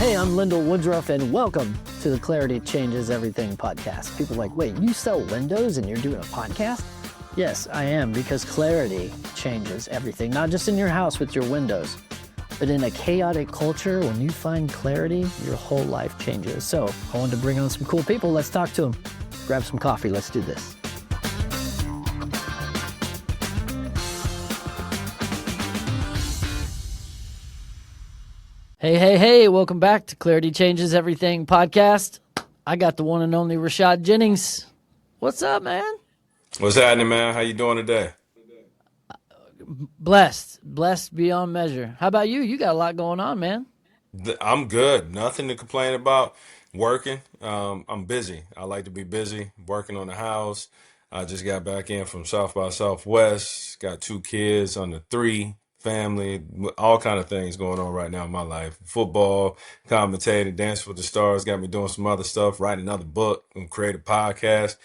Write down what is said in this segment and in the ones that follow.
Hey, I'm Lyndol Woodruff, and welcome to the Clarity Changes Everything podcast. People are like, wait, you sell windows and you're doing a podcast? Yes, I am, because clarity changes everything, not just in your house with your windows, but in a chaotic culture, when you find clarity, your whole life changes. So I wanted to bring on some cool people. Let's talk to them. Grab some coffee. Let's do this. Hey, welcome back to Clarity Changes Everything podcast. I got the one and only Rashad Jennings. What's up, man? What's happening, man? How you doing today? Blessed beyond measure. How about you? You got a lot going on, man. I'm good. Nothing to complain about. Working. I'm busy. I like to be busy, working on the house. I just got back in from South by Southwest. Got 2 kids under 3, family, all kind of things going on right now in my life. Football, commentating, Dance with the Stars, got me doing some other stuff, writing another book, and create a podcast.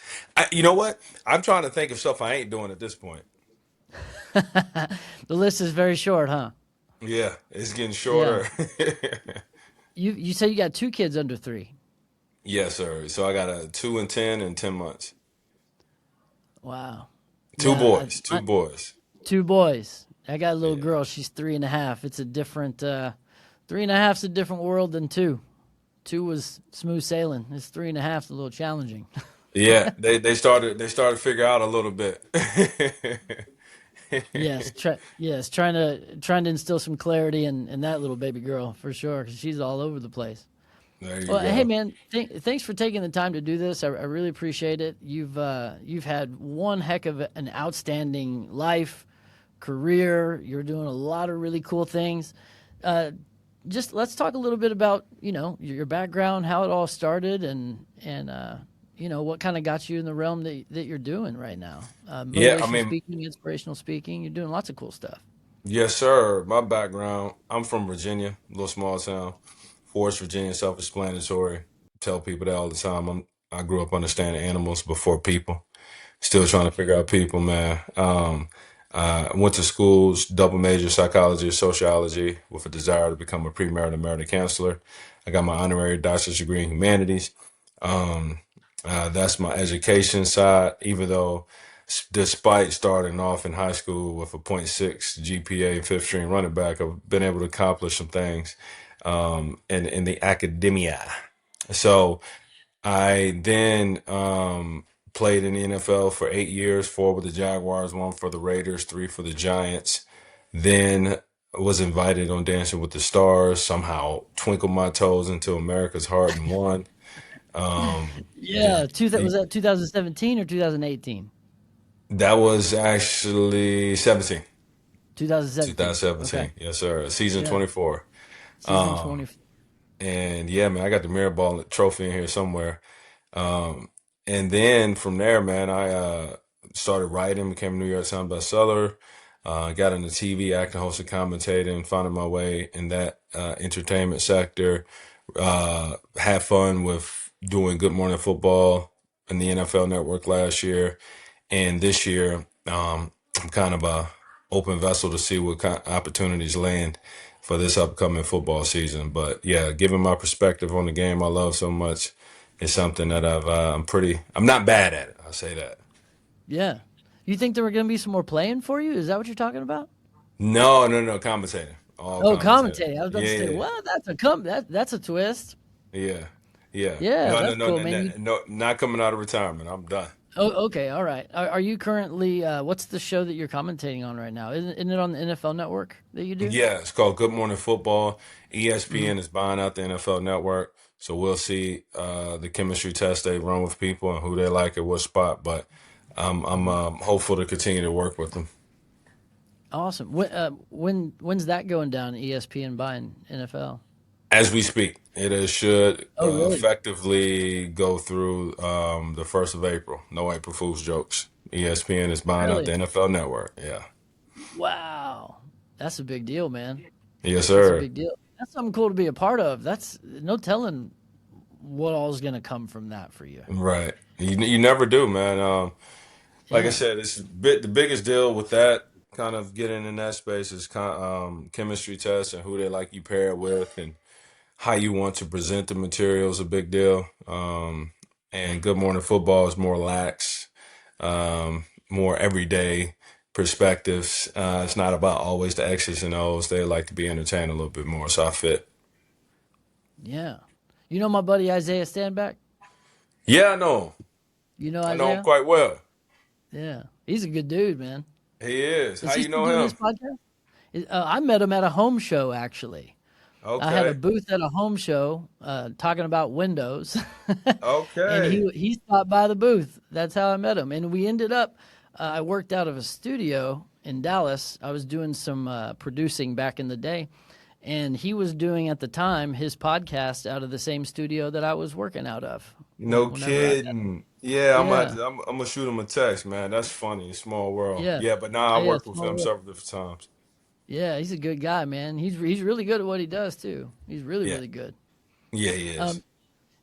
You know what? I'm trying to think of stuff I ain't doing at this point. The list is very short, huh? Yeah, it's getting Yeah. shorter. You say you got 2 kids under 3. Yes, sir. So I got a 2 and 10 and 10 months. Wow. Two Yeah, boys, two boys. 2 boys. I got a little Yeah. girl. She's 3.5. It's a different 3.5's a different world than 2. 2 was smooth sailing. It's 3.5's a little challenging. Yeah, they started to figure out a little bit. Yes, trying to instill some clarity in that little baby girl for sure, because she's all over the place. There you Well, hey go. man, thanks for taking the time to do this. I really appreciate it. You've had one heck of an outstanding life, career. You're doing a lot of really cool things. Just let's talk a little bit about your background, how it all started, and what kind of got you in the realm that you're doing right now. Yeah, I Motivational mean, speaking, inspirational speaking. You're doing lots of cool stuff. yes, sir. My background, I'm from Virginia, a little small town. Forest, Virginia, self-explanatory. Tell people that all the time. I grew up understanding animals before people. Still trying to figure out people, man. I went to schools, double major psychology and sociology with a desire to become a pre-merit merit counselor. I got my honorary doctorate degree in humanities. Um, that's my education side, even though despite starting off in high school with a point 0.6 GPA and fifth string running back, I've been able to accomplish some things in the academia. So I then played in the NFL for 8 years, 4 with the Jaguars, 1 for the Raiders, 3 for the Giants. Then was invited on Dancing with the Stars, somehow twinkled my toes into America's Heart and won. Yeah, Yeah, was that 2017 or 2018? that was actually 17, 2017. Okay. 2017. Yes, sir. Season Yeah. 24. Season Um, 20. and yeah, man, I got the mirror ball trophy in here somewhere. Um, and then from there, man, I started writing, became a New York Times bestseller, got into TV, acting, hosting, commentating, finding my way in that entertainment sector. Had fun with doing Good Morning Football in the NFL Network last year, and this year, I'm kind of a open vessel to see what kind of opportunities land for this upcoming football season. But yeah, given my perspective on the game I love so much, it's something that I'm not bad at it. I'll say that. Yeah. You think there were going to be some more playing for you? Is that what you're talking about? No, no, no, commentating, all Oh, commentating. commentating. I was about to say, Yeah, what? That's a twist. yeah, yeah. Yeah, No, no, that's no, cool, no, man. no, no, not coming out of retirement. I'm done. Oh, okay, all right. Are you currently? What's the show that you're commentating on right now? Isn't it on the NFL Network that you do? Yeah, it's called Good Morning Football. Hmm. ESPN is buying out the NFL Network, so we'll see the chemistry test they run with people and who they like at what spot. But I'm Hmm. hopeful to continue to work with them Awesome. When's that going down? ESPN buying NFL? as we speak. It should Oh, really? effectively go through the 1st of April. No April Fool's jokes. ESPN is buying out the Really? NFL Network. Yeah. Wow. That's a big deal, man. Yes, That's a sir. big deal. That's something cool to be a part of. That's no telling what all's going to come from that for you. Right. You never do, man. Like I Yeah. said, the biggest deal with that kind of getting in that space is chemistry tests and who they like you pair with and how you want to present the material is a big deal. And Good Morning Football is more lax, more everyday perspectives. It's not about always the X's and O's. They like to be entertained a little bit more. So I fit. Yeah. You know my buddy Isaiah Standback? Yeah, I know him. You know I know him Isaiah? quite well. Yeah. He's a good dude, man. He is. How Is he you still know doing his him? podcast? I met him at a home show, actually. I had a Okay. booth at a home show talking about Windows, and Okay. he stopped by the booth. That's how I met him, and we ended up. I worked out of a studio in Dallas. I was doing some producing back in the day, and he was doing at the time his podcast out of the same studio that I was working out of. No Whenever I got, kidding. Yeah, yeah, I'm gonna shoot him a text, man. That's funny. Small world. yeah, Yeah, but now I yeah, worked with small him world. several different times. Yeah, he's a good guy, man. He's really good at what he does too. He's really Yeah. really good. Yeah, he is. Um,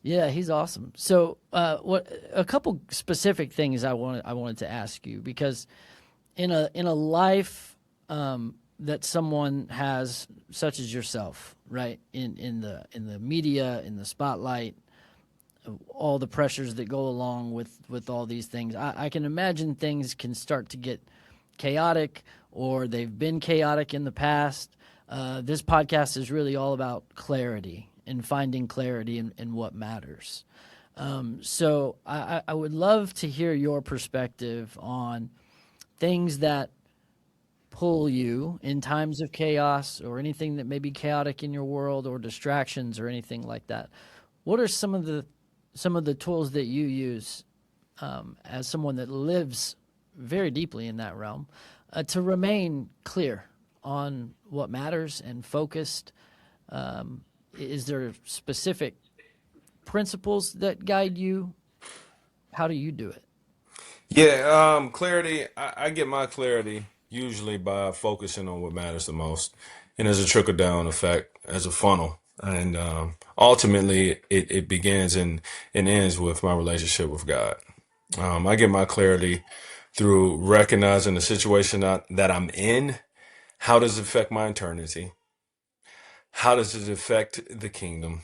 Yeah, he's awesome. So, what a couple specific things I wanted to ask you because in a life that someone has, such as yourself, right? In the media, in the spotlight, all the pressures that go along with all these things, I can imagine things can start to get chaotic, or they've been chaotic in the past. This podcast is really all about clarity and finding clarity in what matters. So I would love to hear your perspective on things that pull you in times of chaos or anything that may be chaotic in your world or distractions or anything like that. What are some of the tools that you use as someone that lives very deeply in that realm to remain clear on what matters and focused? Is there specific principles that guide you? How do you do it? Yeah, clarity. I get my clarity usually by focusing on what matters the most. And there's a trickle down effect as a funnel. And ultimately, it begins and ends with my relationship with God. I get my clarity through recognizing the situation that I'm in. How does it affect my eternity? How does it affect the kingdom?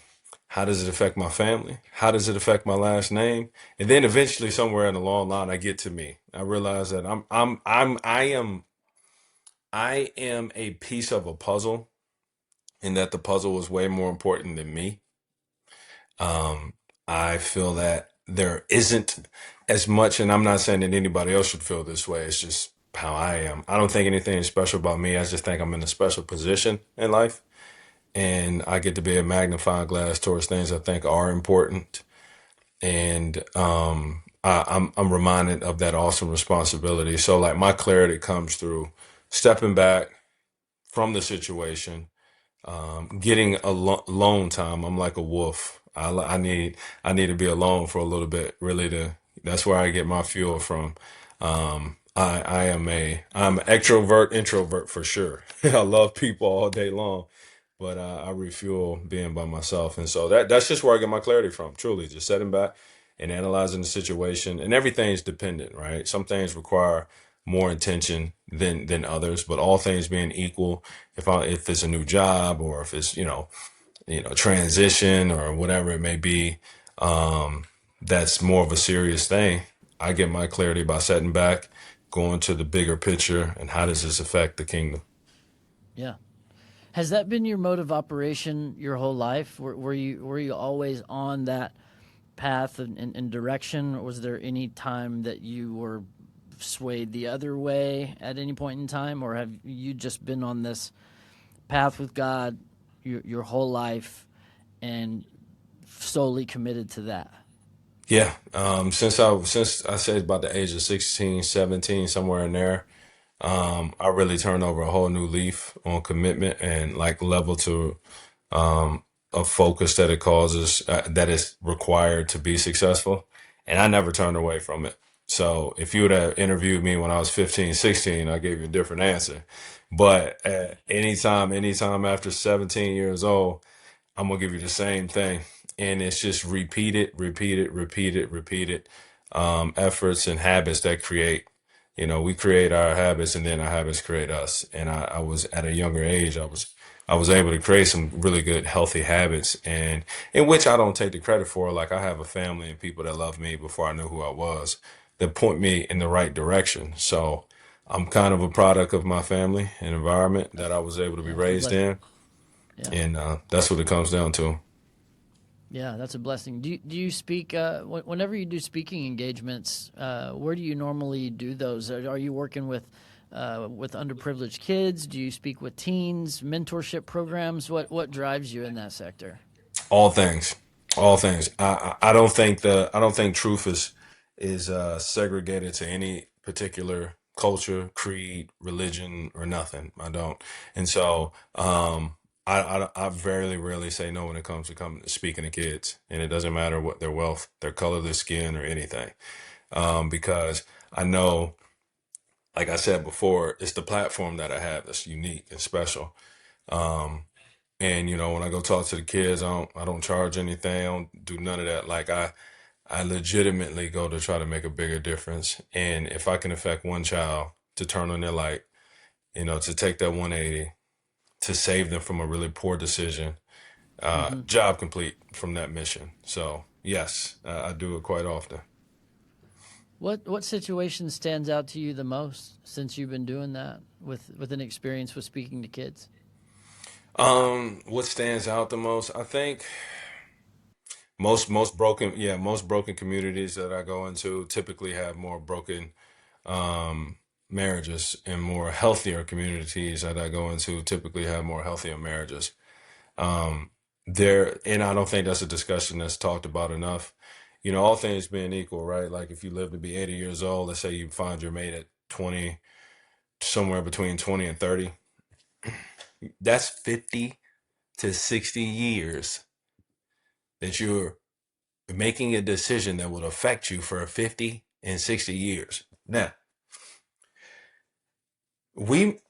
How does it affect my family? How does it affect my last name? And then eventually, somewhere in the long line, I get to me. I realize that I am a piece of a puzzle, and that the puzzle is way more important than me. Um, I feel that there isn't as much, and I'm not saying that anybody else should feel this way. It's just how I am. I don't think anything is special about me. I just think I'm in a special position in life, and I get to be a magnifying glass towards things I think are important. And I'm reminded of that awesome responsibility. So like my clarity comes through stepping back from the situation, getting alone time. I'm like a wolf. I need to be alone for a little bit, really. That's where I get my fuel from. I'm an extrovert, introvert for sure. I love people all day long, but I refuel being by myself, and so that's just where I get my clarity from. Truly, just sitting back and analyzing the situation, and everything's dependent, right? Some things require more intention than others, but all things being equal, if it's a new job or if it's transition or whatever it may be, that's more of a serious thing. I get my clarity by setting back, going to the bigger picture, and how does this affect the kingdom? Yeah. Has that been your mode of operation your whole life? Were you always on that path and direction? Or was there any time that you were swayed the other way at any point in time, or have you just been on this path with God your whole life and solely committed to that? Yeah, since I say about the age of 16, 17, somewhere in there, I really turned over a whole new leaf on commitment and like level to of focus that it causes that is required to be successful. And I never turned away from it. So if you would have interviewed me when I was 15, 16, I gave you a different answer. But anytime after 17 years old, I'm gonna give you the same thing. And it's just repeated efforts and habits that create. We create our habits, and then our habits create us. And I was at a younger age. I was I was able to create some really good, healthy habits, and in which I don't take the credit for. Like I have a family and people that love me before I knew who I was, that point me in the right direction. So I'm kind of a product of my family and environment that I was able to be Yeah, it's a raised blessing. in, Yeah. and that's what it comes down to. Yeah, that's a blessing. Do you speak whenever you do speaking engagements? Where do you normally do those? Are you working with underprivileged kids? Do you speak with teens? Mentorship programs? What drives you in that sector? All things, all things. I don't think I don't think truth is segregated to any particular culture, creed, religion, or nothing. I don't, and so I very rarely say no when it comes to speaking to kids, and it doesn't matter what their wealth, their color, their skin, or anything, because I know, like I said before, it's the platform that I have that's unique and special. Um, and when I go talk to the kids, I don't charge anything. I don't do none of that. Like I legitimately go to try to make a bigger difference. And if I can affect one child to turn on their light, to take that 180, to save them from a really poor decision, Hmm. job complete from that mission. So yes, I do it quite often. What situation stands out to you the most since you've been doing that with an experience with speaking to kids? What stands out the most? I think most broken communities that I go into typically have more broken marriages, and more healthier communities that I go into typically have more healthier marriages. Um, and I don't think that's a discussion that's talked about enough. All things being equal, right? Like if you live to be 80 years old, let's say you find your mate at 20, somewhere between 20 and 30, that's 50 to 60 years that you're making a decision that will affect you for 50 and 60 years. Now,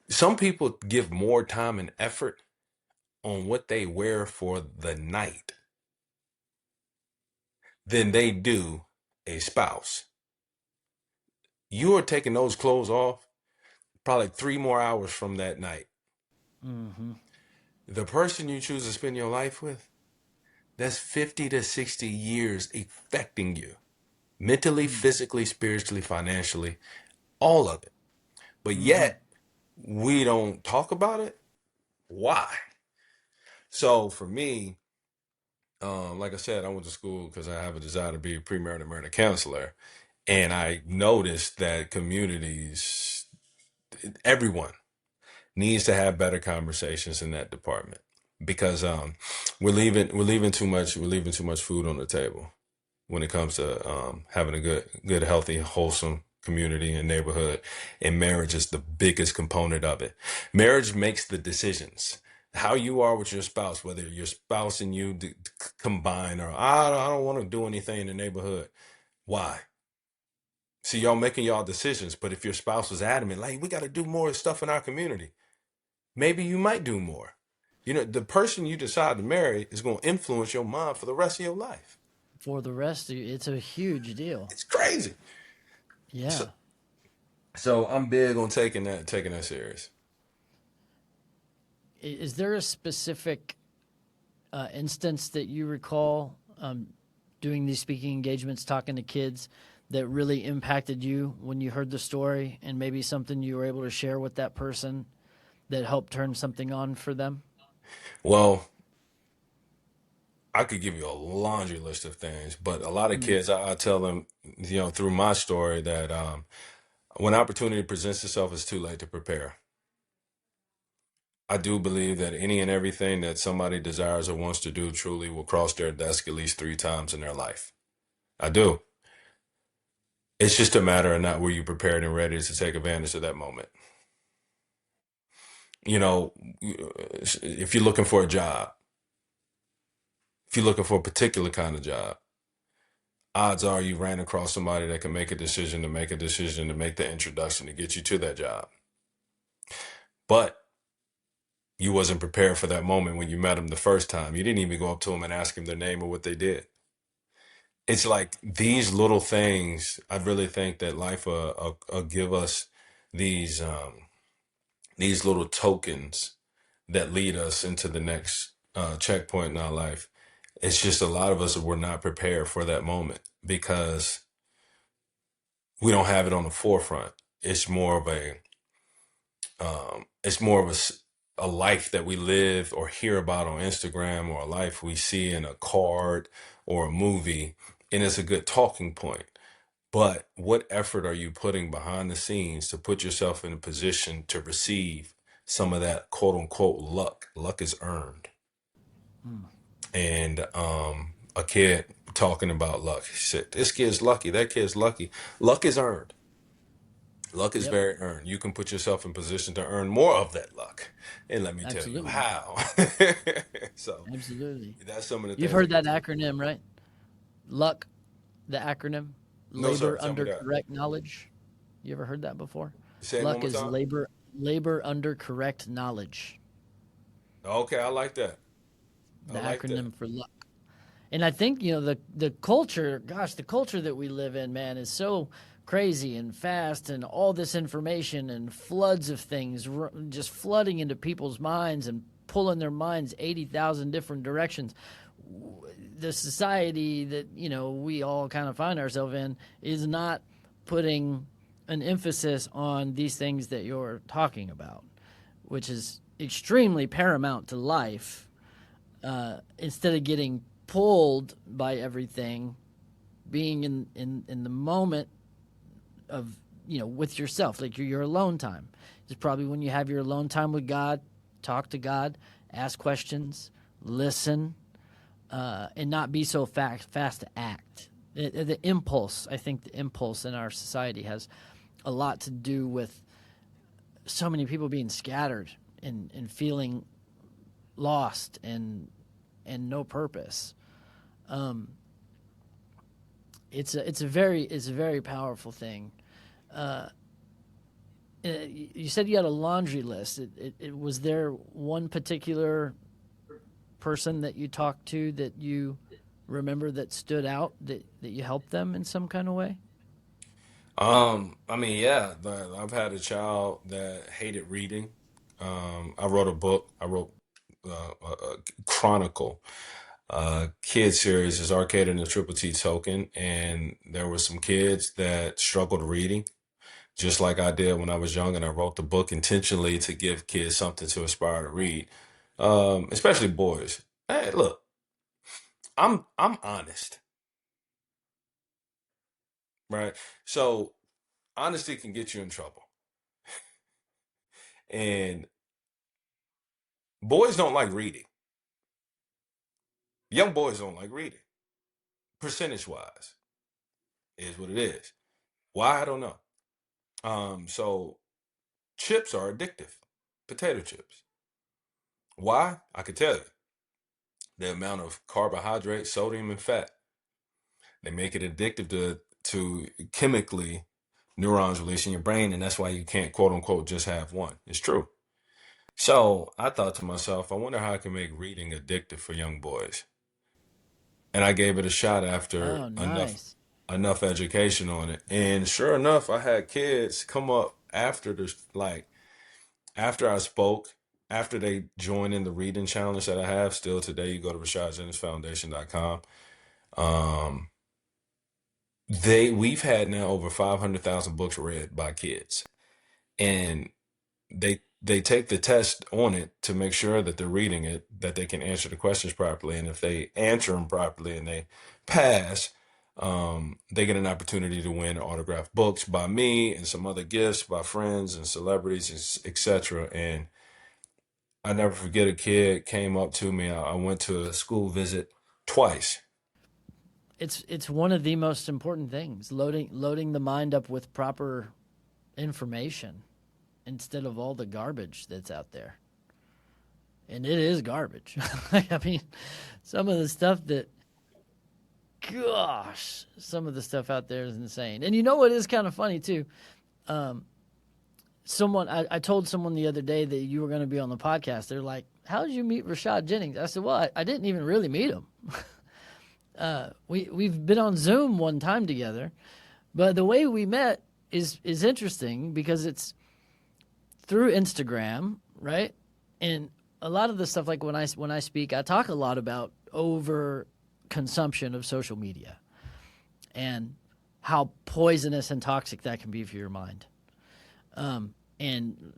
some people give more time and effort on what they wear for the night than they do a spouse. You are taking those clothes off probably 3 more hours from that night. Hmm. The person you choose to spend your life with, that's 50 to 60 years affecting you mentally, physically, spiritually, financially, all of it. But Hmm. yet, we don't talk about it. Why? So for me, like I said, I went to school because I have a desire to be a premarital marriage counselor. And I noticed that communities, everyone needs to have better conversations in that department, because we're leaving too much food on the table when it comes to having a good, healthy, wholesome community and neighborhood. And marriage is the biggest component of it. Marriage makes the decisions. How you are with your spouse, whether your spouse and you combine, or I don't want to do anything in the neighborhood. Why? See, y'all making y'all decisions, but if your spouse was adamant, like, we got to do more stuff in our community, maybe you might do more. The person you decide to marry is going to influence your mind for the rest of your life. For the rest of you, it's a huge deal. It's crazy. So, Yeah. so I'm big on taking that serious. Is there a specific instance that you recall doing these speaking engagements, talking to kids, that really impacted you when you heard the story, and maybe something you were able to share with that person that helped turn something on for them? Well, I could give you a laundry list of things, but a lot of Mm. kids, I tell them, through my story, that when opportunity presents itself, it's too late to prepare. I do believe that any and everything that somebody desires or wants to do truly will cross their desk at least 3 times in their life. I do. It's just a matter of not were you prepared and ready to take advantage of that moment. You know, if you're looking for a job, if you're looking for a particular kind of job, odds are you ran across somebody that can make the introduction to get you to that job. But you wasn't prepared for that moment when you met them the first time. You didn't even go up to them and ask them their name or what they did. It's like these little things. I really think that life give us these these little tokens that lead us into the next checkpoint in our life. It's just a lot of us were not prepared for that moment because we don't have it on the forefront. It's more of a life that we live or hear about on Instagram, or a life we see in a card or a movie, and it's a good talking point. But what effort are you putting behind the scenes to put yourself in a position to receive some of that quote unquote luck? Luck is earned. Mm. And a kid talking about luck. He said, "This kid's lucky. That kid's lucky." Luck is earned. Luck is Yep. very earned. You can put yourself in position to earn more of that luck. And let me tell you Absolutely. how. So Absolutely. that's some of the You've things heard that get that to me. acronym, right? Luck, the acronym, No, sir. labor Tell me under that. correct knowledge. You ever heard that before? Say it one Luck more is time. labor under correct knowledge. Okay, I like that. I The like that. acronym for luck. And I think, the culture, gosh, the culture that we live in, man, is so crazy and fast, and all this information and floods of things just flooding into people's minds and pulling their minds 80,000 different directions. The society that, we all kind of find ourselves in is not putting an emphasis on these things that you're talking about, which is extremely paramount to life. Instead of getting pulled by everything, being in the moment of, with yourself, like your alone time is probably when you have your alone time with God. Talk to God, ask questions, listen, and not be so fast to act. The impulse, I think the impulse in our society has a lot to do with so many people being scattered and feeling lost and no purpose. It's a very powerful thing. You said you had a laundry list. Was there one particular person that you talked to that you remember that stood out, that you helped them in some kind of way? I mean, yeah, I've had a child that hated reading. I wrote a book. I wrote a chronicle, kid series is Arcade and the Triple T Token, and there were some kids that struggled reading, just like I did when I was young, and I wrote the book intentionally to give kids something to aspire to read, especially boys. Hey, look, I'm honest, right? So honesty can get you in trouble, and boys don't like reading. Young boys don't like reading, percentage wise, is what it is. Why? I don't know. So chips are addictive, potato chips. Why? I could tell you. The amount of carbohydrate, sodium, and fat. They make it addictive to chemically neurons released in your brain, and that's why you can't quote unquote just have one. It's true. So I thought to myself, I wonder how I can make reading addictive for young boys. And I gave it a shot after Oh, enough nice. enough education on it. And sure enough, I had kids come up after after I spoke, after they joined in the reading challenge that I have still today. You go to RashadJenningsFoundation.com. Um, we've had now over 500,000 books read by kids, and they take the test on it to make sure that they're reading it, that they can answer the questions properly, and if they answer them properly and they pass, they get an opportunity to win autographed books by me and some other gifts by friends and celebrities, etc. And I never forget, a kid came up to me. I went to a school visit twice. It's one of the most important things, loading the mind up with proper information instead of all the garbage that's out there. And it is garbage. I mean, some of the stuff that, gosh, some of the stuff out there is insane. And you know what is kind of funny too? I told someone the other day that you were going to be on the podcast. They're like, "How did you meet Rashad Jennings?" I said, "Well, I didn't even really meet him. We've been on Zoom one time together, but the way we met is interesting because it's through Instagram, right? And a lot of the stuff, like when I speak, I talk a lot about over consumption of social media and how poisonous and toxic that can be for your mind, and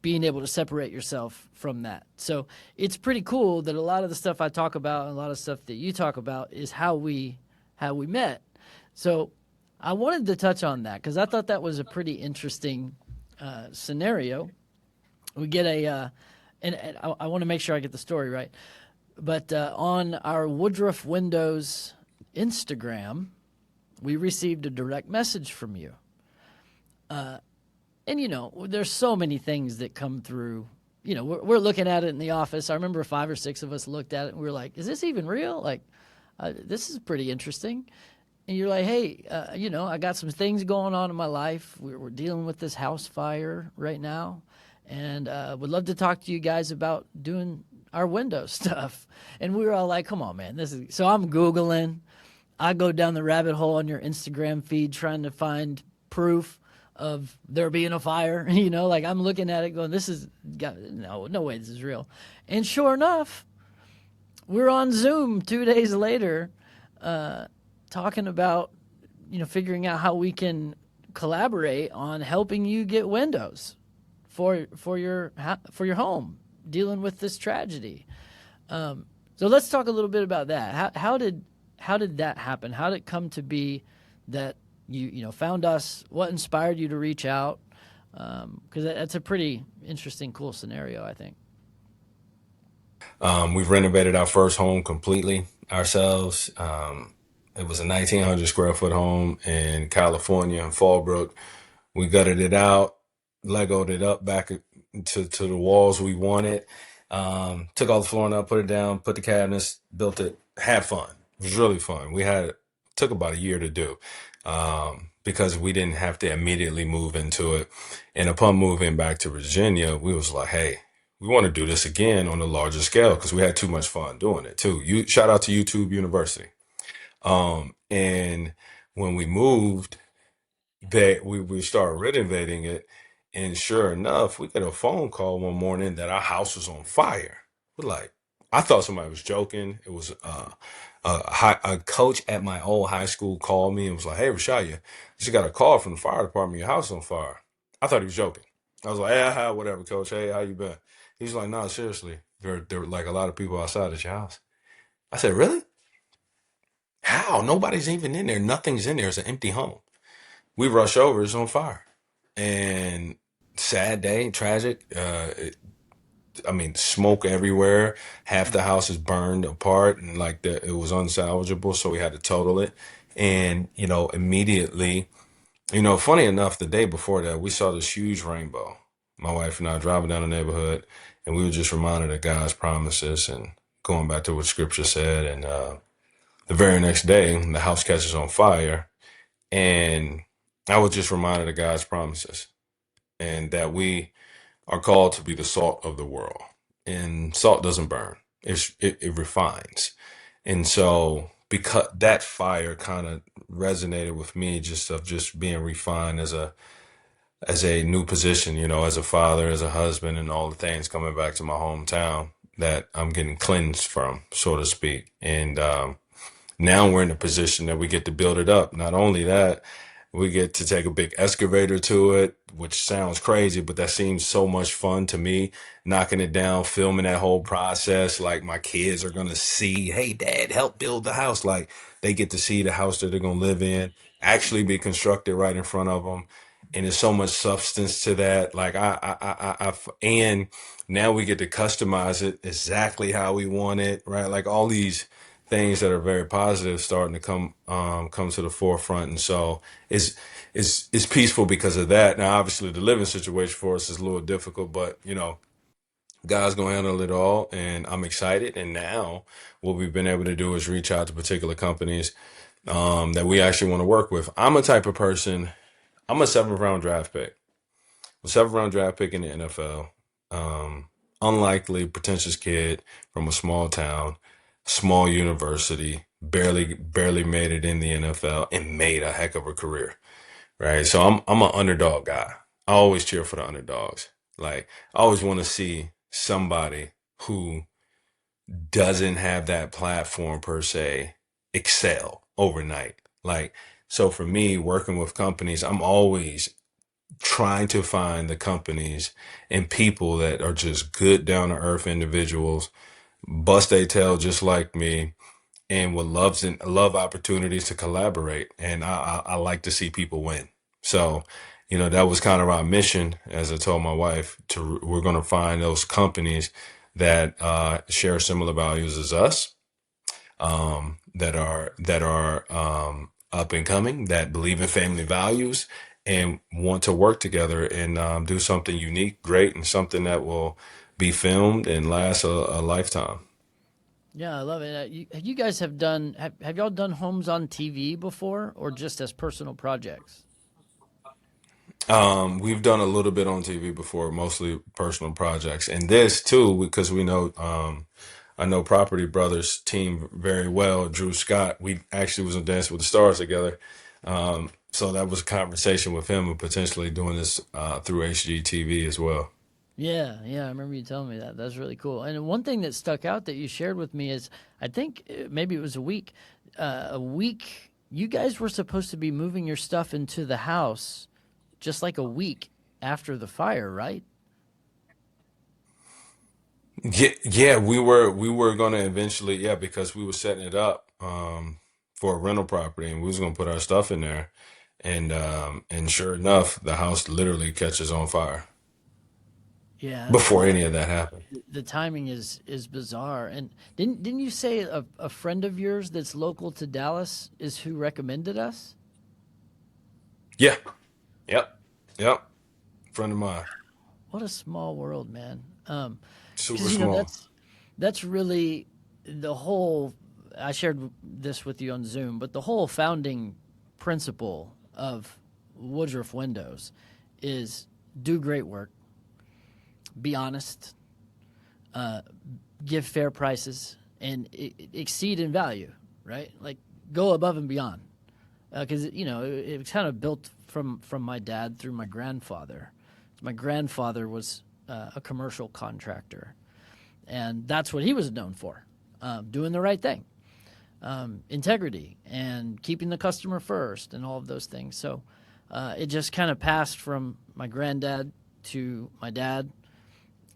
being able to separate yourself from that. So it's pretty cool that a lot of the stuff I talk about and a lot of stuff that you talk about is how we met. So I wanted to touch on that because I thought that was a pretty interesting scenario. We get and I want to make sure I get the story right. But on our Woodruff Windows Instagram, we received a direct message from you. And, there's so many things that come through. We're looking at it in the office. I remember 5 or 6 of us looked at it and we were like, is this even real? Like, this is pretty interesting. And you're like, hey, I got some things going on in my life. We're dealing with this house fire right now. And would love to talk to you guys about doing our Windows stuff. And we were all like, come on, man. So I'm Googling. I go down the rabbit hole on your Instagram feed trying to find proof of there being a fire. Like I'm looking at it going, no way this is real. And sure enough, we're on Zoom 2 days later talking about, figuring out how we can collaborate on helping you get Windows for your home, dealing with this tragedy. So let's talk a little bit about that. How did that happen? How did it come to be that you found us? What inspired you to reach out? Because that's a pretty interesting, cool scenario, I think. We've renovated our first home completely ourselves. It was a 1,900 square foot home in California, in Fallbrook. We gutted it out, Legoed it up back to the walls we wanted. Took all the flooring out, put it down, put the cabinets, built it, had fun. It was really fun. Took about a year to do, because we didn't have to immediately move into it. And upon moving back to Virginia, we was like, hey, we want to do this again on a larger scale because we had too much fun doing it too. Shout out to YouTube University. And when we moved, we started renovating it. And sure enough, we get a phone call one morning that our house was on fire. We're like, I thought somebody was joking. It was a coach at my old high school called me and was like, hey, Rashad, you just got a call from the fire department. Your house is on fire. I thought he was joking. I was like, hey, whatever, coach. Hey, how you been? He's like, no, seriously. There were like a lot of people outside at your house. I said, really? How? Nobody's even in there. Nothing's in there. It's an empty home. We rush over. It's on fire. And sad day, tragic. Smoke everywhere. Half the house is burned apart and it was unsalvageable. So we had to total it. And, immediately, funny enough, the day before that, we saw this huge rainbow. My wife and I driving down the neighborhood, and we were just reminded of God's promises and going back to what scripture said. And the very next day, the house catches on fire. And I was just reminded of God's promises and that we are called to be the salt of the world. And salt doesn't burn. It refines. And so because that fire kind of resonated with me, just being refined as a new position, as a father, as a husband, and all the things coming back to my hometown that I'm getting cleansed from, so to speak. And now we're in a position that we get to build it up. Not only that, we get to take a big excavator to it, which sounds crazy, but that seems so much fun to me. Knocking it down, filming that whole process. Like my kids are going to see, hey, Dad, help build the house. Like they get to see the house that they're going to live in actually be constructed right in front of them. And there's so much substance to that. Like and now we get to customize it exactly how we want it, right? Like all these things that are very positive starting to come to the forefront. And so it's peaceful because of that. Now, obviously the living situation for us is a little difficult, but God's going to handle it all, and I'm excited. And now what we've been able to do is reach out to particular companies that we actually want to work with. I'm a type of person, I'm a 7th round draft pick. A 7th round draft pick in the NFL. Unlikely, pretentious kid from a small town, small university, barely made it in the NFL and made a heck of a career. Right. So I'm an underdog guy. I always cheer for the underdogs. Like I always want to see somebody who doesn't have that platform per se excel overnight. Like, so for me, working with companies, I'm always trying to find the companies and people that are just good down to earth individuals, bust they tail just like me, and would love opportunities to collaborate. And I like to see people win. So, that was kind of our mission, as I told my wife, we're going to find those companies that share similar values as us, that are up and coming, that believe in family values, and want to work together and do something unique, great, and something that will be filmed and last a lifetime. Yeah, I love it. You guys have y'all done homes on TV before, or just as personal projects? We've done a little bit on TV before, mostly personal projects, and this too because we know. I know Property Brothers team very well. Drew Scott. We actually was on Dance with the Stars together. So that was a conversation with him of potentially doing this through HGTV as well. Yeah, yeah, I remember you telling me that. That's really cool. And one thing that stuck out that you shared with me is, I think maybe it was a week. You guys were supposed to be moving your stuff into the house just like a week after the fire, right? Yeah, we were gonna eventually, yeah, because we were setting it up for a rental property, and we was gonna put our stuff in there, and sure enough, the house literally catches on fire Yeah, before any of that happened. the timing is bizarre. And didn't you say a friend of yours that's local to Dallas is who recommended us? Yeah, yep, yep. Friend of mine, What a small world, man. super Because small. that's really the whole. I shared this with you on Zoom, but the whole founding principle of Woodruff Windows is do great work, be honest, uh, give fair prices, and exceed in value. Right, like go above and beyond. Because it was kind of built from my dad through my grandfather. My grandfather was a commercial contractor, and that's what he was known for, doing the right thing, integrity, and keeping the customer first, and all of those things. So it just kind of passed from my granddad to my dad,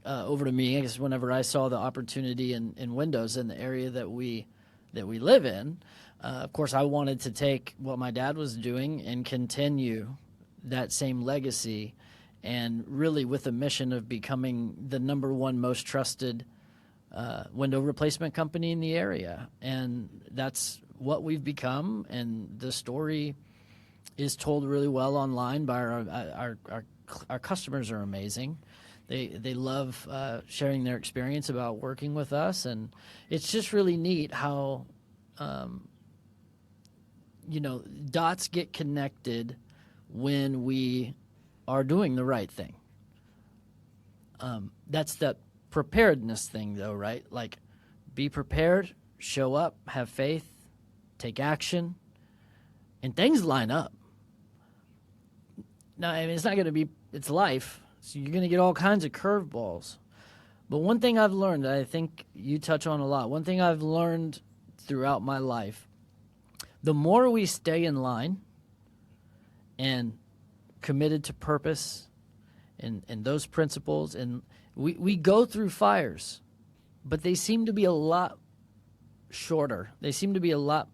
over to me. I guess whenever I saw the opportunity in Windows in the area that we live in, of course, I wanted to take what my dad was doing and continue that same legacy, and really with a mission of becoming the number one most trusted window replacement company in the area. And that's what we've become. And the story is told really well online by our customers are amazing. They love sharing their experience about working with us, and it's just really neat how dots get connected when we are doing the right thing. That's that preparedness thing, though, right? Like, be prepared, show up, have faith, take action, and things line up. Now, I mean, it's not going to be, it's life, so you're going to get all kinds of curveballs. But one thing I've learned that I think you touch on a lot, one thing I've learned throughout my life, the more we stay in line and committed to purpose and those principles, and we go through fires, but they seem to be a lot shorter. They seem to be a lot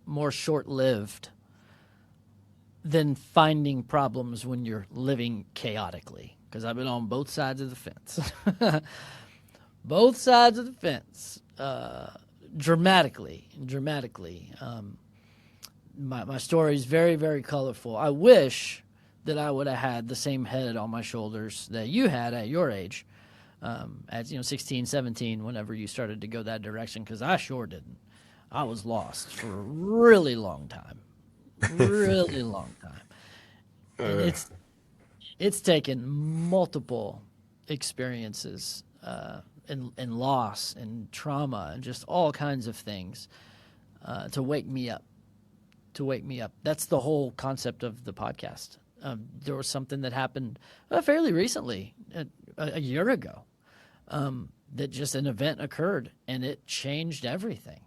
more short-lived than finding problems when you're living chaotically. Because I've been on both sides of the fence. Both sides of the fence. Dramatically. My story is very, very colorful. I wish that I would have had the same head on my shoulders that you had at your age, at 16, 17, whenever you started to go that direction, because I sure didn't. I was lost for a really long time. Really long time. And Uh, it's taken multiple experiences, and loss and trauma and just all kinds of things, to wake me up. That's the whole concept of the podcast. There was something that happened fairly recently, a year ago, that just an event occurred and it changed everything.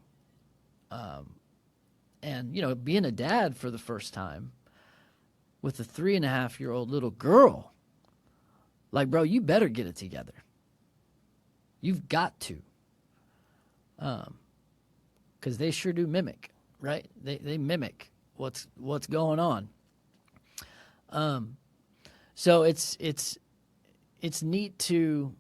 And, you know, being a dad for the first time with a 3.5-year-old little girl, like, bro, you better get it together. You've got to. Because they sure do mimic, right? They mimic what's going on. So it's neat to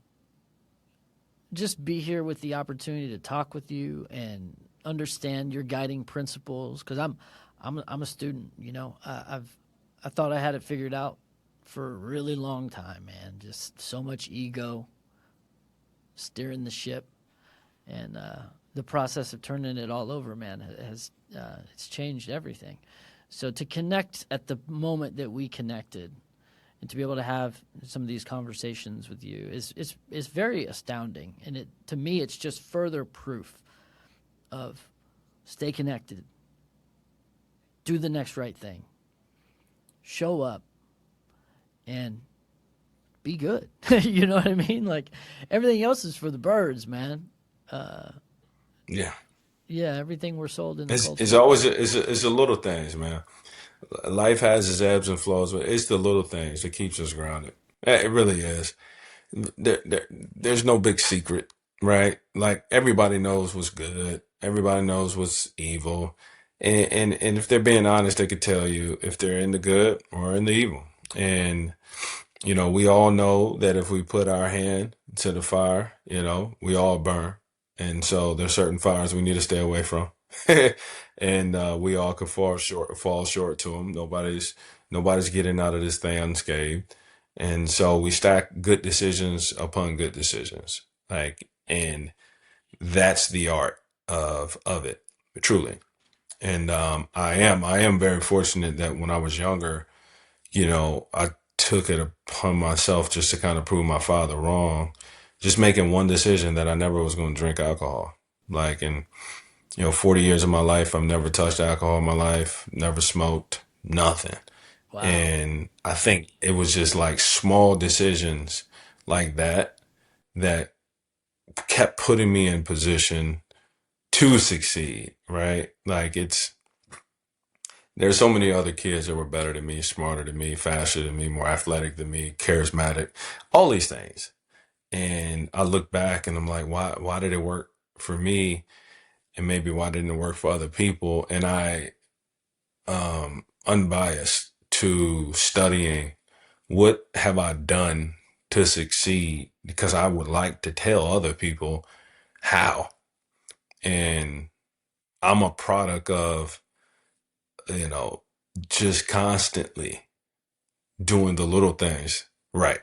just be here with the opportunity to talk with you and understand your guiding principles. Because I'm a student, you know. I thought I had it figured out for a really long time, man. Just so much ego steering the ship, and the process of turning it all over, man, has it's changed everything. So to connect at the moment that we connected, and to be able to have some of these conversations with you is very astounding. And to me, it's just further proof of stay connected, do the next right thing, show up, and be good. You know what I mean? Like, everything else is for the birds, man. Yeah. Yeah, everything we're sold in the culture. It's always it's the little things, man. Life has its ebbs and flows, but it's the little things that keeps us grounded. It really is. There's no big secret, right? Like, everybody knows what's good. Everybody knows what's evil. And if they're being honest, they could tell you if they're in the good or in the evil. And, you know, we all know that if we put our hand to the fire, you know, we all burn. And so there's certain fires we need to stay away from. And we all could fall short to them. Nobody's getting out of this thing unscathed. And so we stack good decisions upon good decisions. Like, and that's the art of it, truly. And I am very fortunate that when I was younger, you know, I took it upon myself just to kind of prove my father wrong, just making one decision that I never was going to drink alcohol. Like, and, you know, 40 years of my life, I've never touched alcohol in my life, never smoked, nothing. Wow. And I think it was just like small decisions like that kept putting me in position to succeed, right? Like, there's so many other kids that were better than me, smarter than me, faster than me, more athletic than me, charismatic, all these things. And I look back and I'm like, why did it work for me? And maybe why didn't it work for other people? And I, unbiased to studying, what have I done to succeed? Because I would like to tell other people how. And I'm a product of, you know, just constantly doing the little things right,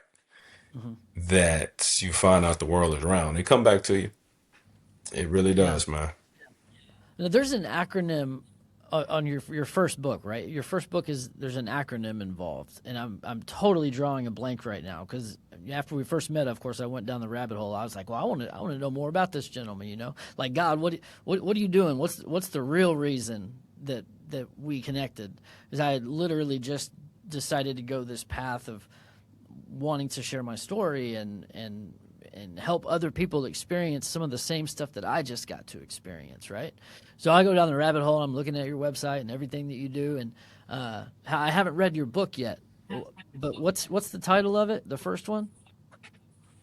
that you find out the world is round. They come back to you. It really Yeah. does, man. Now, there's an acronym on your first book, right? Your first book there's an acronym involved, and I'm totally drawing a blank right now because after we first met, of course, I went down the rabbit hole. I was like, well, I want to know more about this gentleman. You know, like, God, what are you doing? What's the real reason that we connected? Because I had literally just decided to go this path of wanting to share my story and help other people experience some of the same stuff that I just got to experience, right? So I go down the rabbit hole, and I'm looking at your website and everything that you do, and I haven't read your book yet, but what's the title of it, the first one?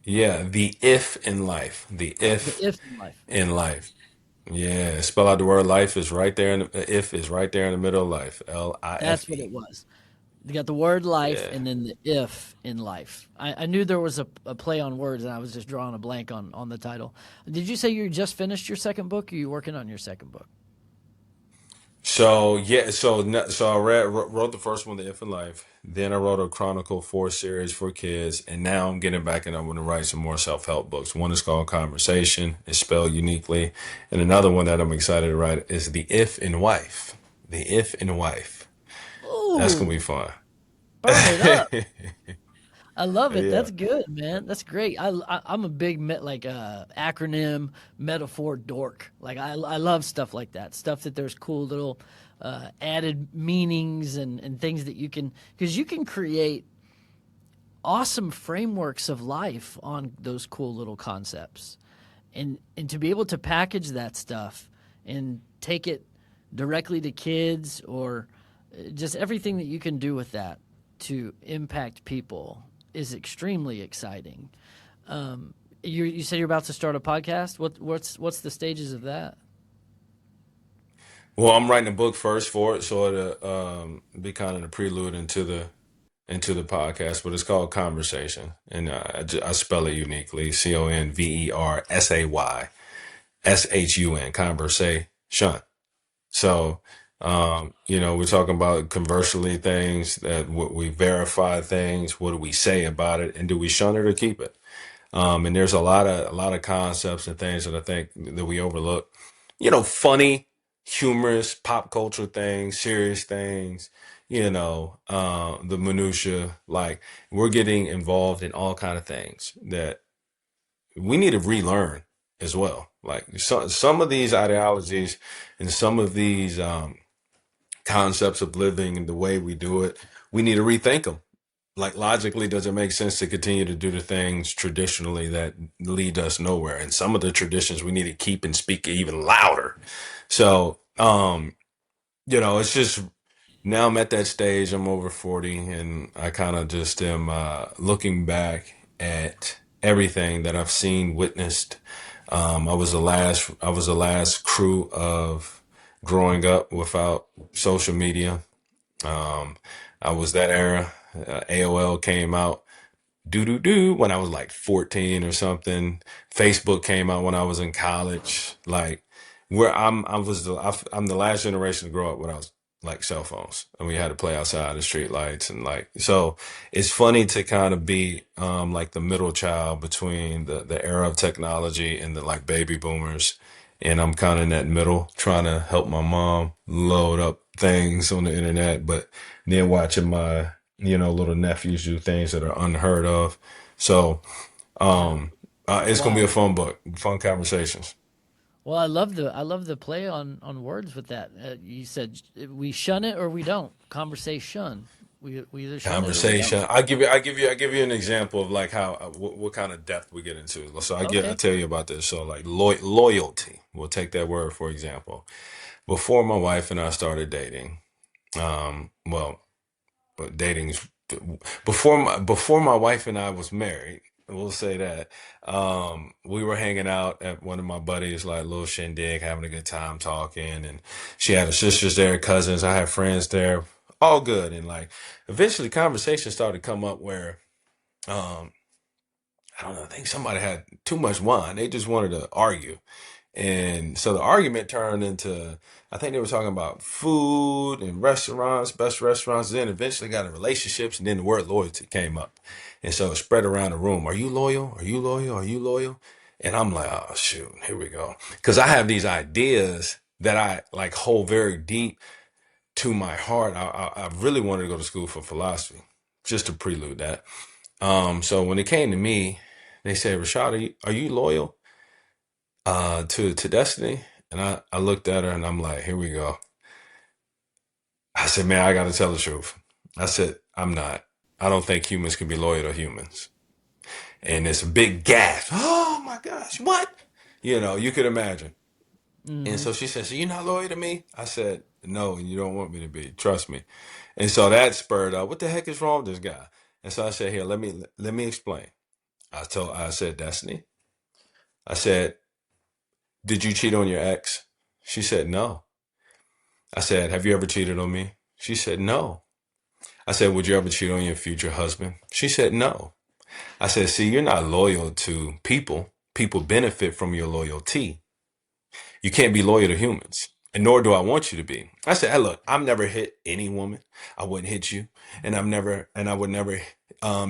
Yeah, the if in life. The The if If in Life. in life. Yeah, spell out the word life is right there. If is right there in the middle of life. That's what Life. it was. You got the word life Yeah. and then the if in life. I knew there was a play on words, and I was just drawing a blank on the title. Did you say you just finished your second book, or are you working on your second book? So yeah, so I wrote the first one, The If in Life. Then I wrote a Chronicle 4 series for kids, and now I'm getting back and I'm going to write some more self-help books. One is called Conversation, it's spelled uniquely, and another one that I'm excited to write is The If in Wife. The If in Wife. That's gonna be Ooh, fun. burn it up. I love it. Yeah. That's good, man. That's great. I'm a big acronym metaphor dork. Like, I love stuff like that. Stuff that there's cool little added meanings and things that you can, because you can create awesome frameworks of life on those cool little concepts. And to be able to package that stuff and take it directly to kids, or just everything that you can do with that to impact people is extremely exciting. You said you're about to start a podcast. What's the stages of that? Well, I'm writing a book first for it, so it'll be kind of the prelude into the podcast. But it's called Conversation, and I spell it uniquely: ConverSashun. Conversation. So, we're talking about conversely things that what we verify things. What do we say about it, and do we shun it or keep it? And there's a lot of concepts and things that I think that we overlook. Funny, humorous, pop culture things, serious things. The minutia. Like we're getting involved in all kind of things that we need to relearn as well. Like some of these ideologies and some of these concepts of living and the way we do it, we need to rethink them. Like logically, does it make sense to continue to do the things traditionally that lead us nowhere? And some of the traditions we need to keep and speak even louder. So, it's just now I'm at that stage. I'm over 40, and I kind of just am looking back at everything that I've seen, witnessed. I was the last crew of growing up without social media. Um, I was that era. AOL came out doo doo doo when I was like 14 or something. Facebook came out when I was in college. Like where I'm the last generation to grow up without like cell phones, and we had to play outside the street lights and like so. It's funny to kind of be like the middle child between the era of technology and the like baby boomers, and I'm kind of in that middle trying to help my mom load up things on the internet, but then watching my little nephews do things that are unheard of. So it's gonna be a Wow. fun book, fun conversations. Well, I love the play on words with that. You said we shun it or we don't. Conversation. We either shun it or we don't. Conversation. I give you an example of like how what kind of depth we get into. So I Okay. tell you about this. So like loyalty. We'll take that word for example. Before my wife and I started dating, well, but dating's before my wife and I was married. We'll say that we were hanging out at one of my buddies, like little shindig, having a good time talking, and she had her sisters there, cousins. I had friends there, all good, and like eventually, conversation started to come up where um, I don't know. I think somebody had too much wine. They just wanted to argue. And so the argument turned into, I think they were talking about food and restaurants, best restaurants, then eventually got into relationships, and then the word loyalty came up. And so it spread around the room. Are you loyal? Are you loyal? Are you loyal? And I'm like, oh, shoot, here we go. Because I have these ideas that I like hold very deep to my heart. I really wanted to go to school for philosophy, just to prelude that. So when it came to me, they said, Rashad, are you loyal? To Destiny, and I looked at her and I'm like, here we go. I said, man, I got to tell the truth. I said, I'm not. I don't think humans can be loyal to humans. And it's a big gasp. Oh my gosh, what? You could imagine. And Hmm. so she said, so you're not loyal to me? I said, no, and you don't want me to be. Trust me. And so that spurred up, what the heck is wrong with this guy? And so I said, here, let me explain. I said, Destiny. I said, did you cheat on your ex? She said, no. I said, have you ever cheated on me? She said, no. I said, would you ever cheat on your future husband? She said, no. I said, see, you're not loyal to people. People benefit from your loyalty. You can't be loyal to humans, and nor do I want you to be. I said, hey, look, I've never hit any woman. I wouldn't hit you, and I would never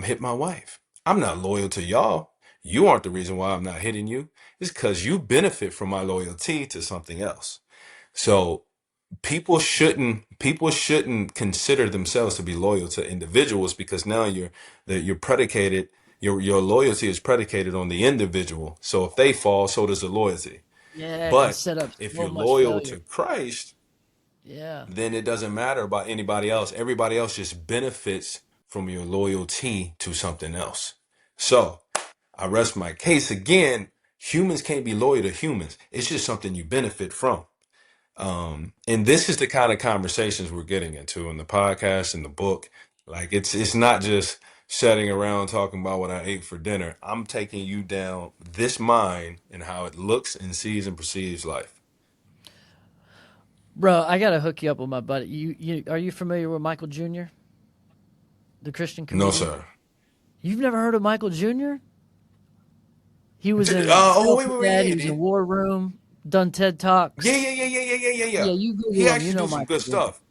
hit my wife. I'm not loyal to y'all. You aren't the reason why I'm not hitting you. It's because you benefit from my loyalty to something else. So people shouldn't consider themselves to be loyal to individuals because now you're predicated your loyalty is predicated on the individual. So if they fall, so does the loyalty. Yeah, it can But set up if so you're much loyal failure. to Christ, Yeah. then it doesn't matter about anybody else. Everybody else just benefits from your loyalty to something else. So I rest my case again. Humans can't be loyal to humans. It's just something you benefit from. And this is the kind of conversations we're getting into in the podcast and the book. Like it's not just sitting around talking about what I ate for dinner. I'm taking you down this mind and how it looks and sees and perceives life. Bro, I gotta hook you up with my buddy. Are you familiar with Michael Jr., the Christian No, comedian? sir. You've never heard of Michael Jr.? He was in Oh, wait, Self wait, Dad. He wait, was yeah, in War Room. Done TED yeah, Talks. yeah, yeah, yeah, yeah, yeah, yeah, yeah. Yeah, you He Google him. You actually know do some Michael good Jr. stuff.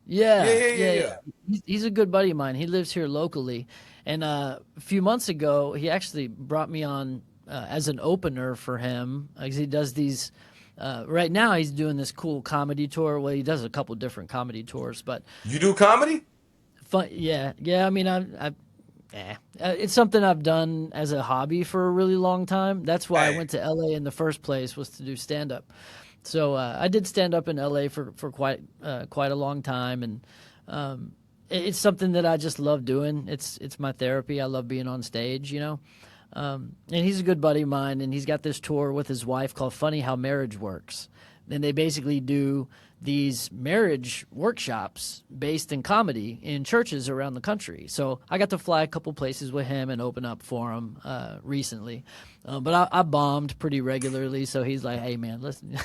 Yeah, Yeah, yeah, yeah, yeah, yeah. yeah. He's a good buddy of mine. He lives here locally, and a few months ago, he actually brought me on as an opener for him because he does these. Right now, he's doing this cool comedy tour. Well, he does a couple different comedy tours, but You do comedy? fun. Yeah, yeah. I mean, it's something I've done as a hobby for a really long time. That's why I Hey, went to LA in the first place, was to do stand up. So I did stand up in LA for quite a long time, and it's something that I just love doing. It's my therapy. I love being on stage, you know. And he's a good buddy of mine, and he's got this tour with his wife called Funny How Marriage Works. And they basically do these marriage workshops based in comedy in churches around the country. So I got to fly a couple places with him and open up for him recently. But I bombed pretty regularly, so he's like, hey, man, listen.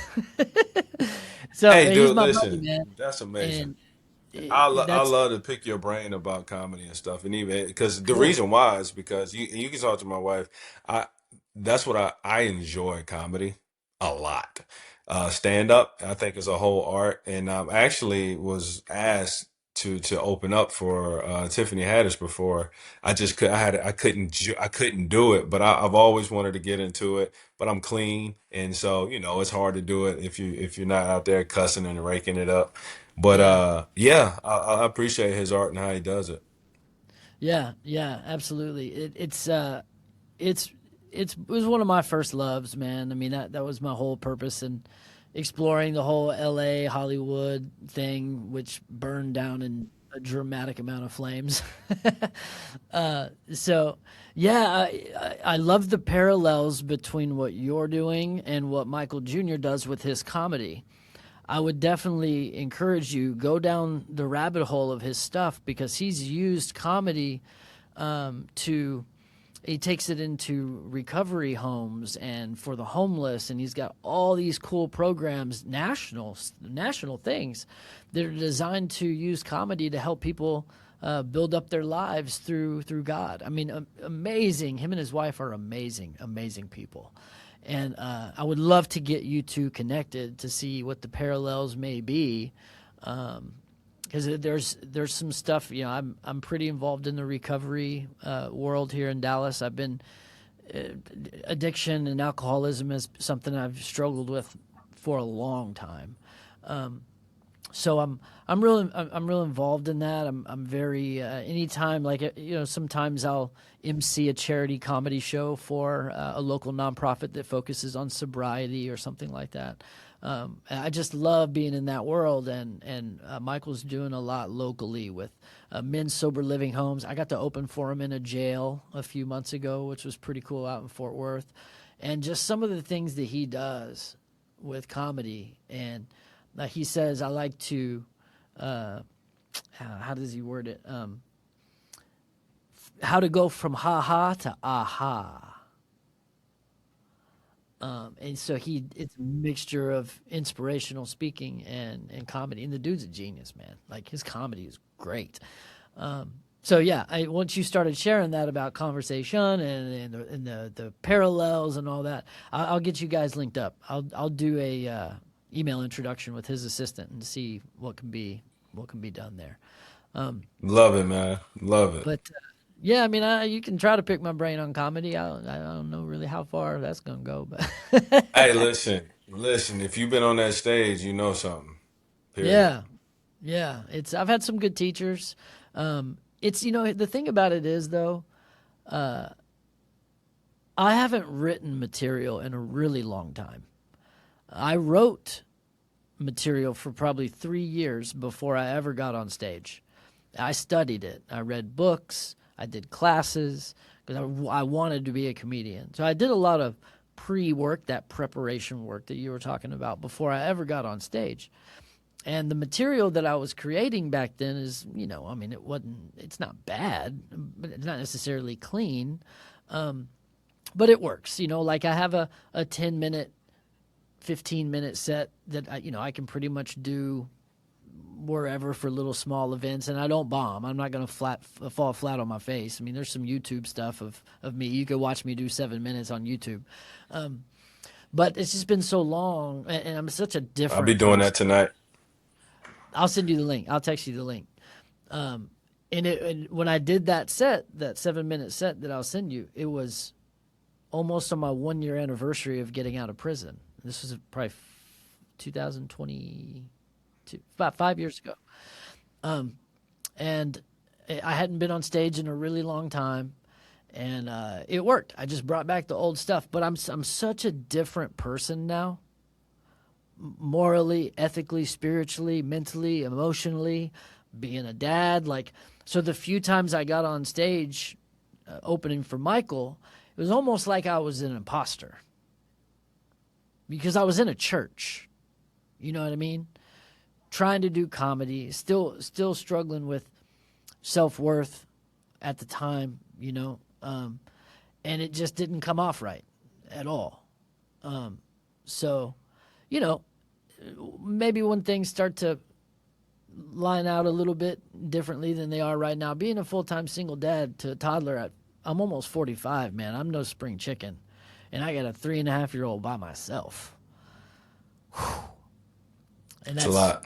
So hey, he's dude, my buddy, listen, man. that's amazing. And I that's, love to pick your brain about comedy and stuff, and even because the cool. reason why is because you can talk to my wife. I That's what I enjoy comedy a lot. Stand up, I think, is a whole art, and I actually was asked to open up for Tiffany Haddish before. I couldn't do it, but I've always wanted to get into it. But I'm clean, and so it's hard to do it if you're not out there cussing and raking it up. But Yeah. yeah, I appreciate his art and how he does it. Yeah, yeah, absolutely. It's it was one of my first loves, man. I mean, that was my whole purpose in exploring the whole LA Hollywood thing, which burned down in a dramatic amount of flames. So yeah, I love the parallels between what you're doing and what Michael Jr. does with his comedy. I would definitely encourage you go down the rabbit hole of his stuff because he's used comedy to he takes it into recovery homes and for the homeless, and he's got all these cool programs, national things that are designed to use comedy to help people build up their lives through God. I mean, amazing. Him and his wife are amazing people. And I would love to get you two connected to see what the parallels may be, because there's some stuff. You know, I'm pretty involved in the recovery world here in Dallas. I've been addiction and alcoholism is something I've struggled with for a long time. So I'm real involved in that. I'm very anytime, like, sometimes I'll MC a charity comedy show for a local nonprofit that focuses on sobriety or something like that. And I just love being in that world, and Michael's doing a lot locally with men's sober living homes. I got to open for him in a jail a few months ago, which was pretty cool, out in Fort Worth, and just some of the things that he does with comedy. And he says, I like to, how does he word it? How to go from ha-ha to aha. And so it's a mixture of inspirational speaking and comedy. And the dude's a genius, man. Like, his comedy is great. So yeah, once you started sharing that about conversation and the parallels and all that, I'll get you guys linked up. I'll do a email introduction with his assistant and see what can be done there. Love it, man. Love it. But yeah, I mean, you can try to pick my brain on comedy. I don't know really how far that's gonna go, but Hey, listen. If you've been on that stage, you know something. Period. yeah, yeah. I've had some good teachers. It's the thing about it is, though, I haven't written material in a really long time. I wrote material for probably 3 years before I ever got on stage. I studied it. I read books. I did classes because I wanted to be a comedian. So I did a lot of pre-work, that preparation work that you were talking about before I ever got on stage. And the material that I was creating back then is, I mean, it's not bad, but it's not necessarily clean. But it works, like I have a 10-minute, 15-minute set that I can pretty much do wherever for little small events, and I don't bomb. I'm not going to fall flat on my face. I mean, there's some YouTube stuff of me. You could watch me do 7 minutes on YouTube. But it's just been so long, and I'm such a I'll be different doing person. that tonight. I'll send you the link. I'll text you the link. And when I did that 7-minute set that I'll send you, it was almost on my 1-year anniversary of getting out of prison. This was probably 2022, about 5 years ago. And I hadn't been on stage in a really long time, and it worked. I just brought back the old stuff, but I'm such a different person now, morally, ethically, spiritually, mentally, emotionally, being a dad. So the few times I got on stage opening for Michael, it was almost like I was an imposter because I was in a church. You know what I mean? Trying to do comedy, still struggling with self-worth at the time, and it just didn't come off right at all. So, maybe when things start to line out a little bit differently than they are right now, being a full-time single dad to a toddler, I'm almost 45, man. I'm no spring chicken, and I got a 3.5-year-old by myself. Whew. And It's a lot.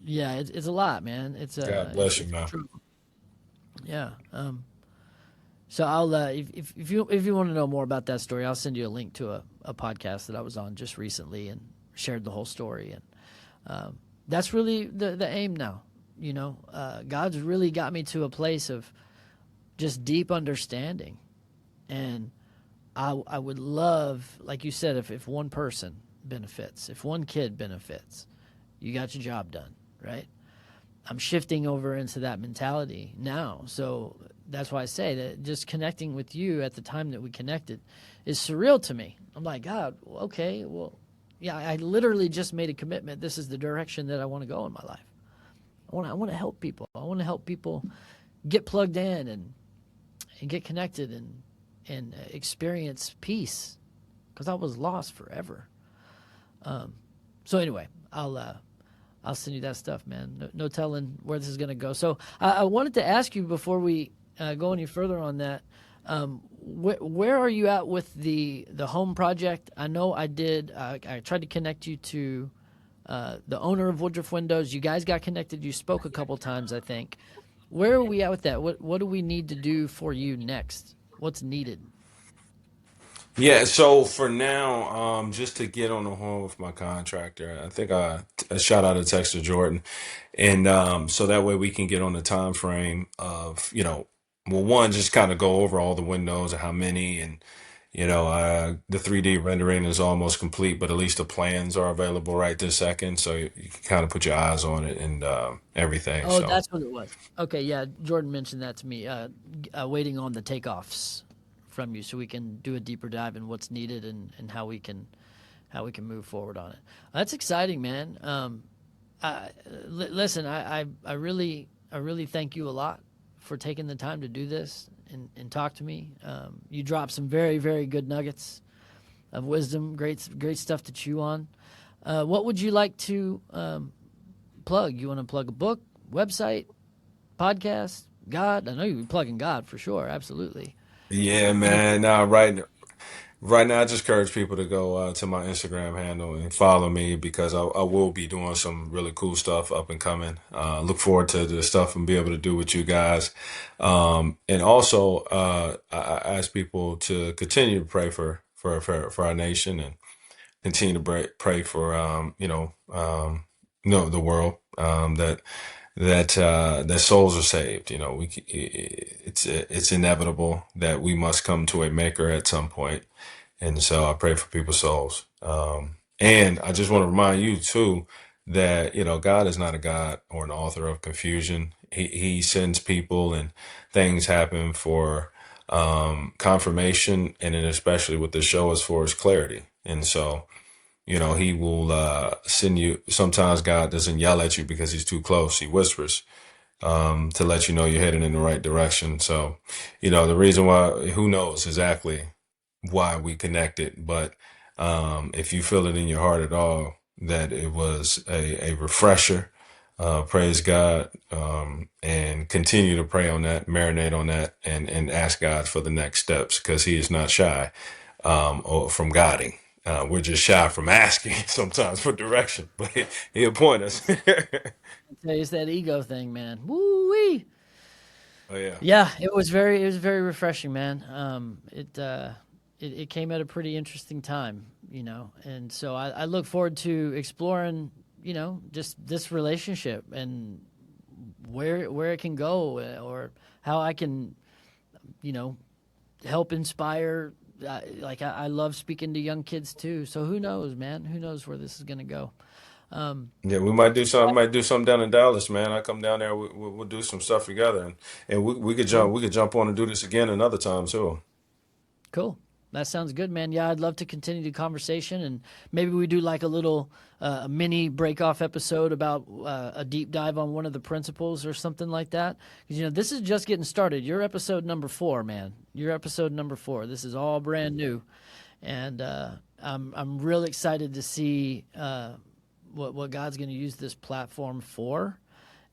yeah, it's a lot, man. God bless you, It's man. true. Yeah. So I'll if you want to know more about that story, I'll send you a link to a podcast that I was on just recently and shared the whole story. And that's really the aim now. God's really got me to a place of just deep understanding, and I would love, like you said, if one person benefits, if one kid benefits, you got your job done, right? I'm shifting over into that mentality now. So that's why I say that just connecting with you at the time that we connected is surreal to me. I'm like, God, okay, well, yeah, I literally just made a commitment. This is the direction that I want to go in my life. I want to help people. I want to help people get plugged in and get connected and experience peace, because I was lost forever. So anyway, I'll send you that stuff, man. No telling where this is going to go. So I wanted to ask you before we go any further on that, where are you at with the home project? I know I did. I tried to connect you to the owner of Woodruff Windows. You guys got connected. You spoke a couple times, I think. Where are we at with that? What do we need to do for you next? What's needed? Yeah, so for now, just to get on the horn with my contractor, I think I shot out a text to Jordan, and so that way we can get on the time frame of, well, one, just kind of go over all the windows and how many, and the 3D rendering is almost complete, but at least the plans are available right this second, so you can kind of put your eyes on it and everything. Oh, So that's what it was. Okay, yeah, Jordan mentioned that to me. Waiting on the takeoffs from you so we can do a deeper dive in what's needed and how we can move forward on it. That's exciting, man. Listen, I really thank you a lot for taking the time to do this and talk to me. You dropped some very, very good nuggets of wisdom, great stuff to chew on. What would you like to plug? You want to plug a book, website, podcast, God? I know you're plugging God for sure, absolutely. yeah, Anything? man. Now, right now, I just encourage people to go to my Instagram handle and follow me because I will be doing some really cool stuff up and coming. Look forward to the stuff and be able to do with you guys. And also, I ask people to continue to pray for our nation and continue to pray for no, the world, that souls are saved. It's inevitable that we must come to a maker at some point, and so I pray for people's souls. And I just want to remind you too that God is not a God or an author of confusion. he sends people and things happen for confirmation, and then especially with the show as far as clarity. And so, he will send you. Sometimes God doesn't yell at you because he's too close. He whispers to let you know you're heading in the right direction. So, the reason why, who knows exactly why we connected, but if you feel it in your heart at all that it was a refresher, praise God, and continue to pray on that, marinate on that, and ask God for the next steps, because he is not shy or from guiding. We're just shy from asking sometimes for direction, but he'll point us. It's that ego thing, man. Woo-wee. Oh yeah. Yeah, it was very refreshing, man. It came at a pretty interesting time, and so I look forward to exploring, just this relationship and where it can go, or how I can, help inspire. I love speaking to young kids too. So who knows, man? Who knows where this is going to go? Yeah, we might do something. Might do something down in Dallas, man. I come down there. We'll do some stuff together, and we could jump. Cool. We could jump on and do this again another time too. Cool. That sounds good, man. Yeah, I'd love to continue the conversation, and maybe we do like a little a mini break-off episode about a deep dive on one of the principles or something like that. Because, this is just getting started. You're episode number 4, man. You're episode number 4. This is all brand new, and I'm real excited to see what God's going to use this platform for.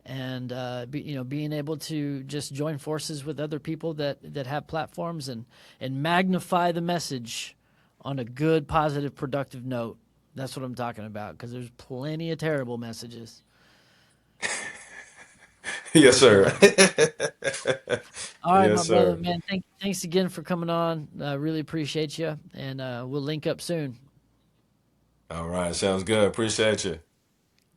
And being able to just join forces with other people that have platforms and magnify the message on a good, positive, productive note. That's what I'm talking about, because there's plenty of terrible messages. Yes, sir. All right, Yes, my brother, sir. man. Thanks again for coming on. I really appreciate you, and we'll link up soon. All right, sounds good. Appreciate you.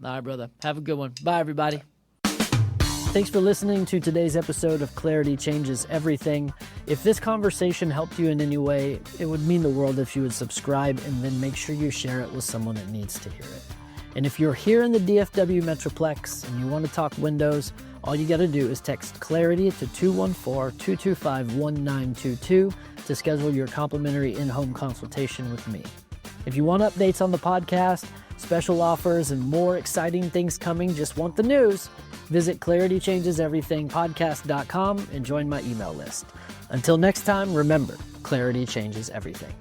All right, brother. Have a good one. Bye, everybody. Thanks for listening to today's episode of Clarity Changes Everything. If this conversation helped you in any way, it would mean the world if you would subscribe and then make sure you share it with someone that needs to hear it. And if you're here in the DFW Metroplex and you want to talk Windows, all you got to do is text Clarity to 214-225-1922 to schedule your complimentary in-home consultation with me. If you want updates on the podcast, special offers, and more exciting things coming, just want the news, visit claritychangeseverythingpodcast.com and join my email list. Until next time, remember, clarity changes everything.